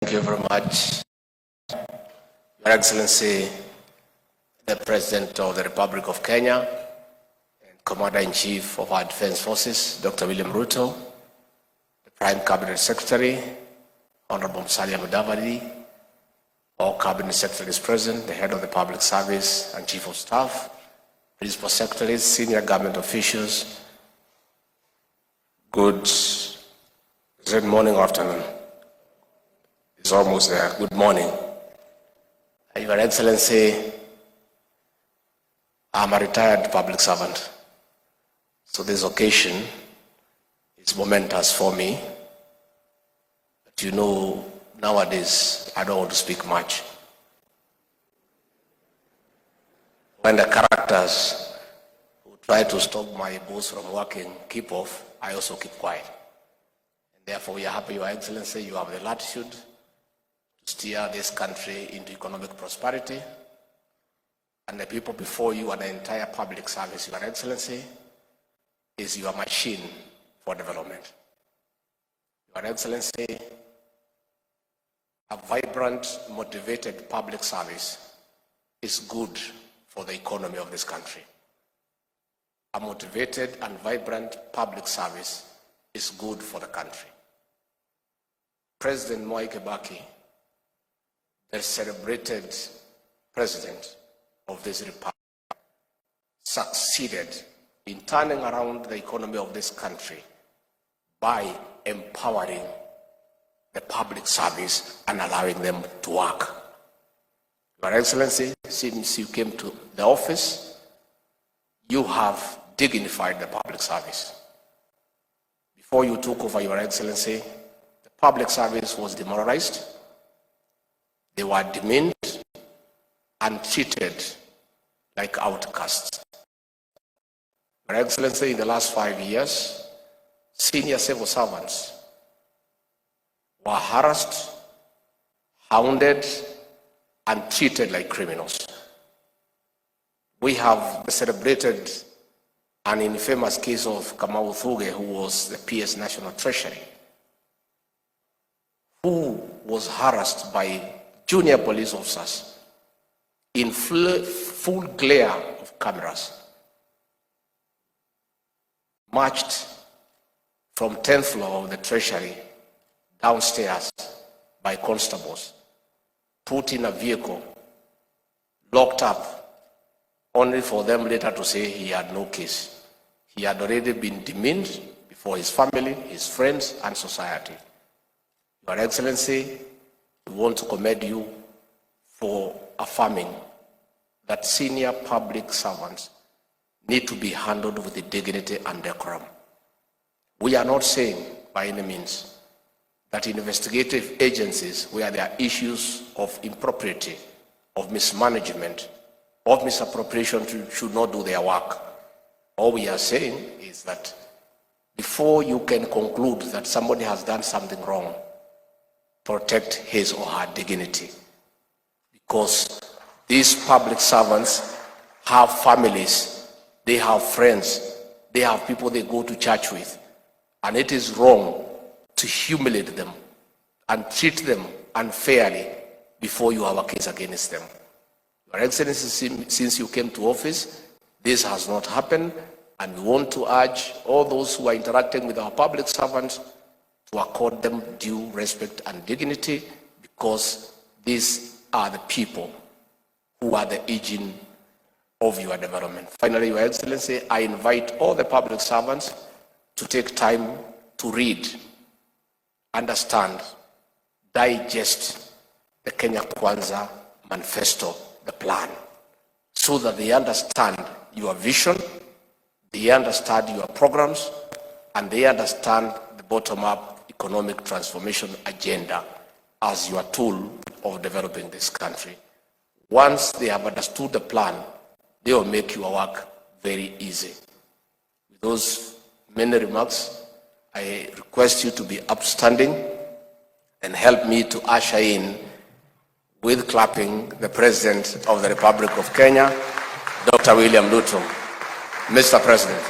Thank you very much. Your Excellency, the President of the Republic of Kenya and Commander-in-Chief of our Defense Forces, Dr. William Ruto, the Prime Cabinet Secretary, Honorable Musalia Mudavadi, all Cabinet Secretaries present, the Head of the Public Service and Chief of Staff, Principal Secretaries, senior government officials, good morning or afternoon. It's almost there. Good morning. Your Excellency, I'm a retired public servant, so this occasion is momentous for me. But you know, nowadays, I don't want to speak much. When the characters who try to stop my boss from working keep off, I also keep quiet. And therefore, we are happy, Your Excellency, you have the latitude to steer this country into economic prosperity. And the people before you and the entire public service, Your Excellency, is your machine for development. Your Excellency, a vibrant, motivated public service is good for the economy of this country. A motivated and vibrant public service is good for the country. President Mwai Kibaki, the celebrated president of this republic, succeeded in turning around the economy of this country by empowering the public service and allowing them to work. Your Excellency, since you came to the office, you have dignified the public service. Before you took over, Your Excellency, the public service was demoralized. They were demeaned and treated like outcasts. Your Excellency, in the last 5 years, senior civil servants were harassed, hounded, and treated like criminals. We have celebrated an infamous case of Kamau Thuge, who was the PS National Treasury, who was harassed by junior police officers in full glare of cameras, marched from 10th floor of the Treasury downstairs by constables, put in a vehicle, locked up, only for them later to say he had no case. He had already been demeaned before his family, his friends, and society. Your Excellency, we want to commend you for affirming that senior public servants need to be handled with the dignity and decorum. We are not saying by any means that investigative agencies where there are issues of impropriety, of mismanagement, of misappropriation should not do their work. All we are saying is that before you can conclude that somebody has done something wrong, protect his or her dignity. Because these public servants have families, they have friends, they have people they go to church with, and it is wrong to humiliate them and treat them unfairly before you have a case against them. Your Excellency, since you came to office, this has not happened, and we want to urge all those who are interacting with our public servants to accord them due respect and dignity, because these are the people who are the engine of your development. Finally, Your Excellency, I invite all the public servants to take time to read, understand, digest the Kenya Kwanza manifesto, the plan, so that they understand your vision, they understand your programs, and they understand the bottom-up economic transformation agenda as your tool of developing this country. Once they have understood the plan, they will make your work very easy. With those many remarks, I request you to be upstanding and help me to usher in, with clapping, the President of the Republic of Kenya, Dr. William Ruto. Mr. President.